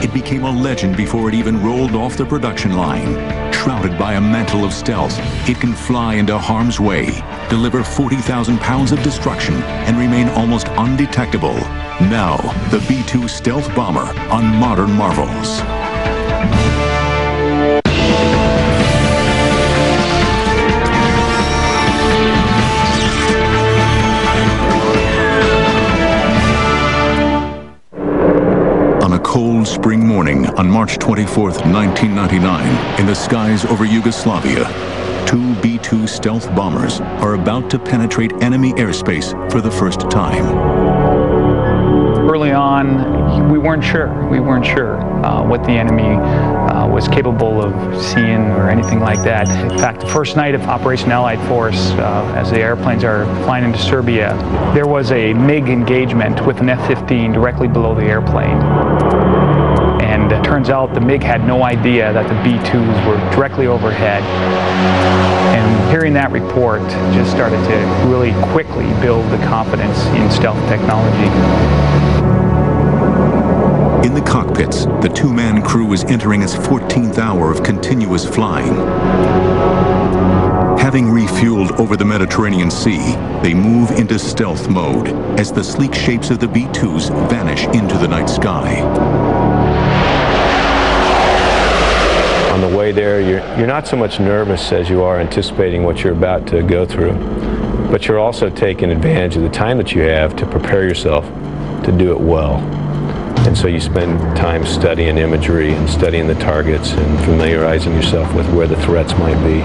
It became a legend before it even rolled off the production line. Shrouded by a mantle of stealth, it can fly into harm's way, deliver 40,000 pounds of destruction, and remain almost undetectable. Now, the B-2 stealth bomber on Modern Marvels. On a cold spring morning on March 24th, 1999, in the skies over Yugoslavia, two B-2 stealth bombers are about to penetrate enemy airspace for the first time. Early on, we weren't sure. What the enemy was capable of seeing or anything like that. In fact, the first night of Operation Allied Force, as the airplanes are flying into Serbia, there was a MiG engagement with an F-15 directly below the airplane. And it turns out the MiG had no idea that the B-2s were directly overhead. And hearing that report just started to really quickly build the confidence in stealth technology. In the cockpits, the two-man crew is entering its 14th hour of continuous flying. Having refueled over the Mediterranean Sea, they move into stealth mode as the sleek shapes of the B-2s vanish into the night sky. On the way there, you're not so much nervous as you are anticipating what you're about to go through, but you're also taking advantage of the time that you have to prepare yourself to do it well. And so you spend time studying imagery and studying the targets and familiarizing yourself with where the threats might be.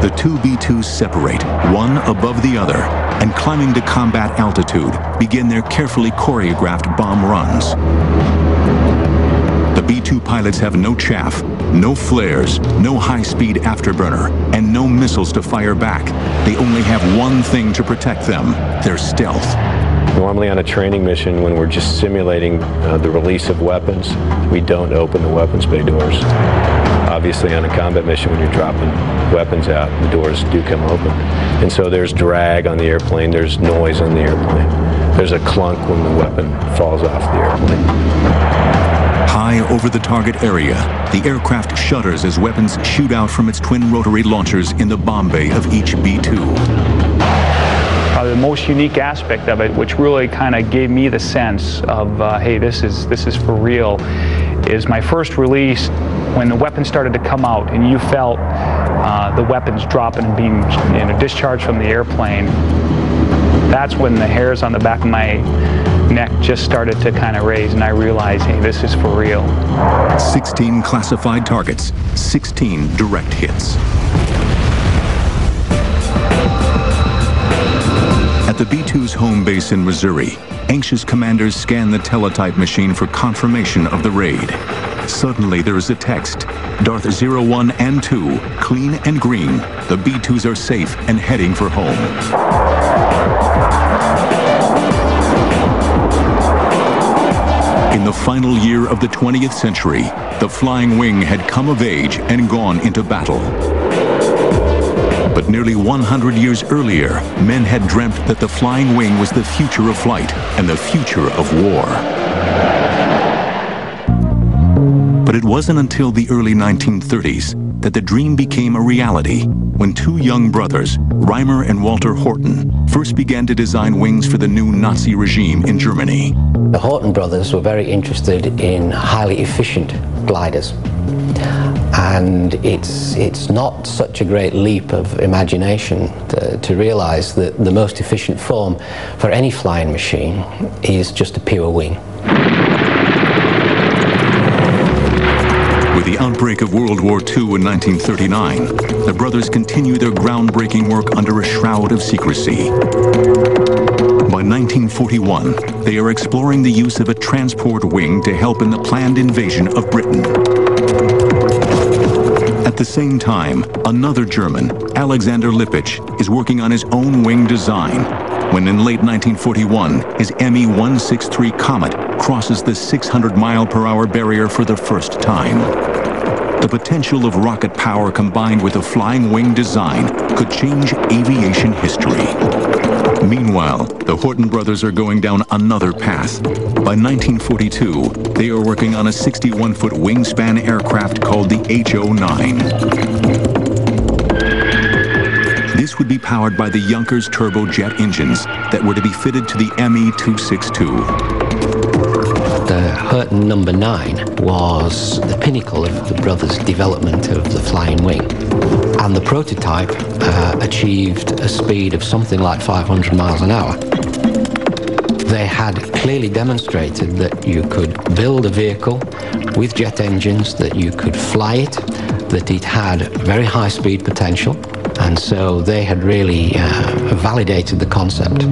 The two B-2s separate, one above the other, and climbing to combat altitude, begin their carefully choreographed bomb runs. The B-2 pilots have no chaff, no flares, no high-speed afterburner, and no missiles to fire back. They only have one thing to protect them: their stealth. Normally on a training mission, when we're just simulating the release of weapons, we don't open the weapons bay doors. Obviously on a combat mission, when you're dropping weapons out, the doors do come open. And so there's drag on the airplane, there's noise on the airplane. There's a clunk when the weapon falls off the airplane. High over the target area, the aircraft shudders as weapons shoot out from its twin rotary launchers in the bomb bay of each B-2. The most unique aspect of it, which really kind of gave me the sense of, hey, this is for real, is my first release when the weapons started to come out and you felt the weapons dropping and being discharged from the airplane. That's when the hairs on the back of my neck just started to kind of raise, and I realized, hey, this is for real. 16 classified targets, 16 direct hits. At the B-2's home base in Missouri, anxious commanders scan the teletype machine for confirmation of the raid. Suddenly there is a text: Darth 01 and 2, clean and green. The B-2s are safe and heading for home. In the final year of the 20th century, the flying wing had come of age and gone into battle. But nearly 100 years earlier, men had dreamt that the flying wing was the future of flight and the future of war. But it wasn't until the early 1930s that the dream became a reality, when two young brothers, Reimer and Walter Horten, first began to design wings for the new Nazi regime in Germany. The Horten brothers were very interested in highly efficient gliders. And it's not such a great leap of imagination to realize that the most efficient form for any flying machine is just a pure wing. With the outbreak of World War II in 1939, the brothers continue their groundbreaking work under a shroud of secrecy. By 1941, they are exploring the use of a transport wing to help in the planned invasion of Britain. At the same time, another German, Alexander Lippisch, is working on his own wing design, when in late 1941, his Me-163 Comet crosses the 600-mile-per-hour barrier for the first time. The potential of rocket power combined with a flying wing design could change aviation history. Meanwhile, the Horton brothers are going down another path. By 1942, they are working on a 61-foot wingspan aircraft called the HO-9. This would be powered by the Junkers turbojet engines that were to be fitted to the ME-262. The Horton No. 9 was the pinnacle of the brothers' development of the flying wing. And the prototype achieved a speed of something like 500 miles an hour. They had clearly demonstrated that you could build a vehicle with jet engines, that you could fly it, that it had very high speed potential, and so they had really validated the concept.